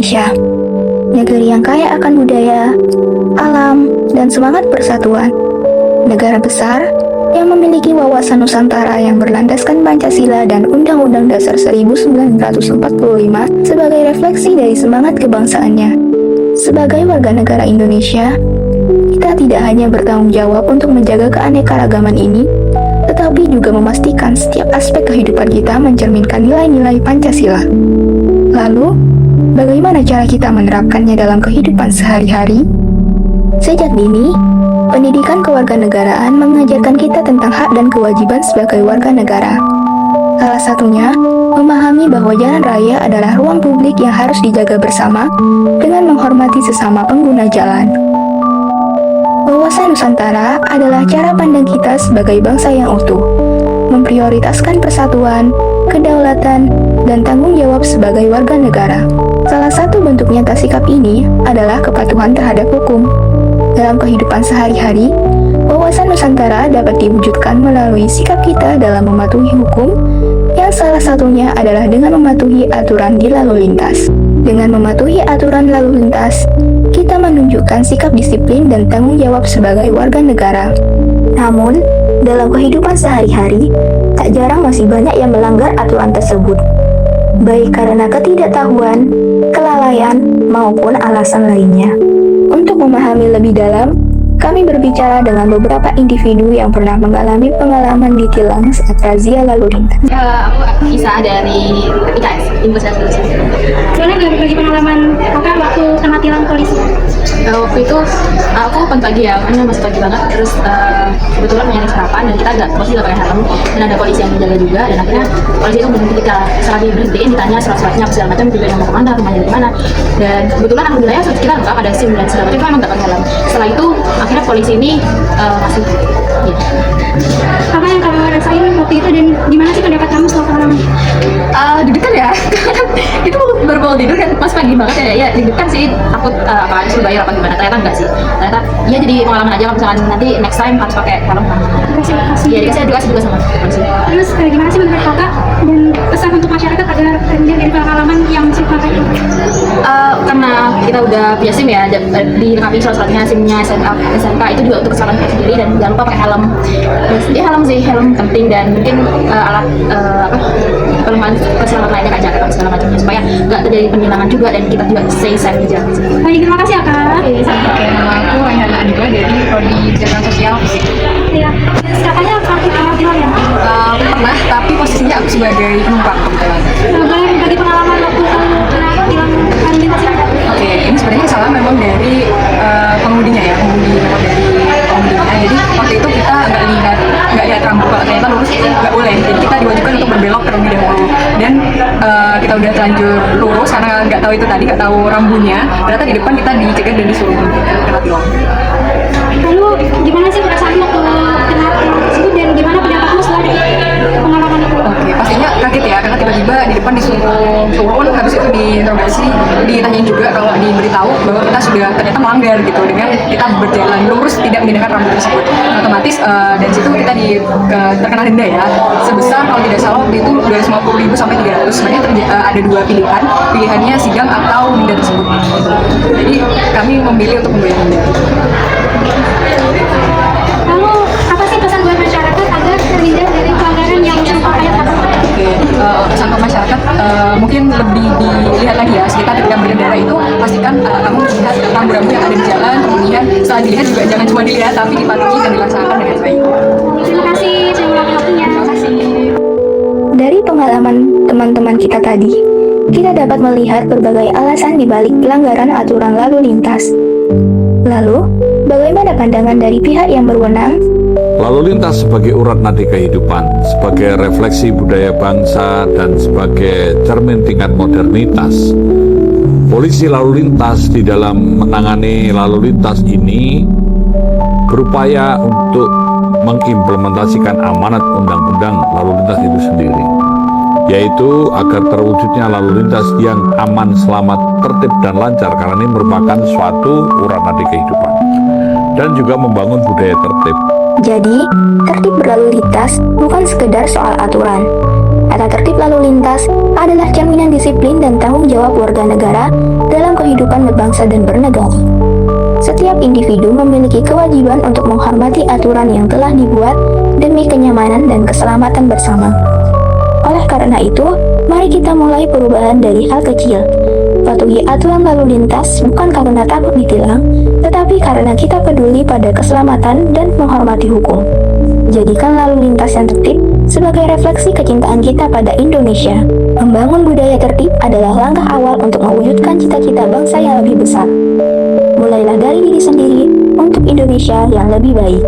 Indonesia, negeri yang kaya akan budaya, alam, dan semangat persatuan. Negara besar yang memiliki wawasan Nusantara yang berlandaskan Pancasila dan Undang-Undang Dasar 1945 sebagai refleksi dari semangat kebangsaannya. Sebagai warga negara Indonesia, kita tidak hanya bertanggung jawab untuk menjaga keanekaragaman ini, tetapi juga memastikan setiap aspek kehidupan kita mencerminkan nilai-nilai Pancasila. Lalu, bagaimana cara kita menerapkannya dalam kehidupan sehari-hari? Sejak dini, pendidikan kewarganegaraan mengajarkan kita tentang hak dan kewajiban sebagai warga negara. Salah satunya, memahami bahwa jalan raya adalah ruang publik yang harus dijaga bersama dengan menghormati sesama pengguna jalan. Wawasan Nusantara adalah cara pandang kita sebagai bangsa yang utuh, memprioritaskan persatuan, kedaulatan, dan tanggung jawab sebagai warga negara. Salah satu bentuk nyata sikap ini adalah kepatuhan terhadap hukum. Dalam kehidupan sehari-hari, wawasan Nusantara dapat diwujudkan melalui sikap kita dalam mematuhi hukum, yang salah satunya adalah dengan mematuhi aturan di lalu lintas. Dengan mematuhi aturan lalu lintas, kita menunjukkan sikap disiplin dan tanggung jawab sebagai warga negara. Namun, dalam kehidupan sehari-hari, tak jarang masih banyak yang melanggar aturan tersebut, baik karena ketidaktahuan, kelalaian, maupun alasan lainnya. Untuk memahami lebih dalam, kami berbicara dengan beberapa individu yang pernah mengalami pengalaman ditilang saat razia lalu lintas. Aku Isa dari IKS, Universitas Indonesia. Boleh nggak berbagi pengalaman kakak waktu kena tilang polisi? Waktu itu aku pagi ya, kan masih pagi banget. Terus kebetulan menyari sarapan dan kita posisi nggak pakai helm dan ada polisi yang menjaga juga. Dan akhirnya polisi itu berhenti ketika selagi berhentiin ditanya surat-suratnya segala macam, juga yang mau kemana, rumahnya di mana. Dan kebetulan alhamdulillah ya kita lengkap, ada SIM dan segala macam, memang nggak pakai helm. Setelah itu akhirnya polisi ini masih ya. Apa yang kamu rasain waktu itu dan gimana sih pendapat kamu setelah pengalaman? Deg-degan ya, itu baru mau tidur kan pas pagi banget ya deg-degan sih, takut apa disuruh bayar apa gimana, ternyata enggak sih, ternyata ya jadi pengalaman aja. Kalau misalkan nanti next time harus pakai helm kan. Dikasih edukasi juga sama polisi. Terus gimana sih menurut kakak dan pesan untuk masyarakat agar terhindar dari pengalaman yang seperti itu? Karena kita udah punya SIM ya, dilengkapi surat-suratnya, SIM-nya SMK itu juga untuk kesalahan kita sendiri, dan jangan lupa pakai helm. Terus ya helm penting, dan mungkin alat perlengkapan keselamatan lainnya kayak jaket segala macamnya supaya nggak terjadi penilangan juga dan kita juga stay safe aja. Baik, terima kasih ya kak. Oke, nama aku Ainara juga dari Prodi Kesehatan Sosial Fisik. Iya, kakaknya praktik kena tilang ya? Pernah, tapi posisinya aku sebagai penumpang kebetulan. Boleh berbagi pengalaman waktu kamu kena tilang lalu lintas ya? Oke, ini sebenarnya kesalahan memang dari pengemudinya ya, pengemudinya. Jadi waktu itu kita nggak lihat rambu, kalau ternyata lurus nggak boleh. Jadi kita diwajibkan untuk berbelok terlebih dahulu. Dan kita udah terlanjur lurus karena nggak tahu rambunya. Ternyata di depan kita dicegat dan disuruh kena tilang. Lalu gimana sih perasaan waktu kena tilang tersebut dan gimana pendapatmu setelah pengalaman itu? Oke, pastinya kaget ya, karena tiba-tiba di depan disuruh turun, habis itu diinterogasi, ditanyain juga kalau diberitahu bahwa kita sudah ternyata melanggar gitu, dengan kita berjalan lurus tidak menggunakan rambu tersebut. Otomatis dari situ kita terkena denda ya, sebesar kalau tidak salah waktu itu 250.000 sampai 300. Sebenarnya ada dua pilihannya sidang atau denda tersebut. Jadi kami memilih untuk membayar denda. Lalu apa sih pesan buat masyarakat agar terhindar dari pelanggaran yang menyerupai ayat kata? Oke, pesan ke masyarakat mungkin lebih dilihat lagi ya, sekitar ketika berkendara itu pastikan kamu melihat rambu-rambu yang ada di jalan, kemudian setelah dilihat juga jangan cuma dilihat tapi dipatuhi dan dilaksanakan dengan baik. Terima kasih sudah meluangkan waktunya. Terima kasih. Dari pengalaman teman-teman kita tadi, kita dapat melihat berbagai alasan di balik pelanggaran aturan lalu lintas. Lalu, bagaimana pandangan dari pihak yang berwenang? Lalu lintas sebagai urat nadi kehidupan, sebagai refleksi budaya bangsa, dan sebagai cermin tingkat modernitas. Polisi lalu lintas di dalam menangani lalu lintas ini berupaya untuk mengimplementasikan amanat undang-undang lalu lintas itu sendiri, yaitu agar terwujudnya lalu lintas yang aman, selamat, tertib, dan lancar, karena ini merupakan suatu urat nadi kehidupan, dan juga membangun budaya tertib. Jadi, tertib berlalu lintas bukan sekedar soal aturan. Tata tertib lalu lintas adalah jaminan disiplin dan tanggung jawab warga negara dalam kehidupan berbangsa dan bernegara. Setiap individu memiliki kewajiban untuk menghormati aturan yang telah dibuat demi kenyamanan dan keselamatan bersama. Oleh karena itu, mari kita mulai perubahan dari hal kecil. Patuhi aturan lalu lintas bukan karena takut ditilang, tetapi karena kita peduli pada keselamatan dan menghormati hukum. Jadikan lalu lintas yang tertib sebagai refleksi kecintaan kita pada Indonesia. Membangun budaya tertib adalah langkah awal untuk mewujudkan cita-cita bangsa yang lebih besar. Mulailah dari diri sendiri untuk Indonesia yang lebih baik.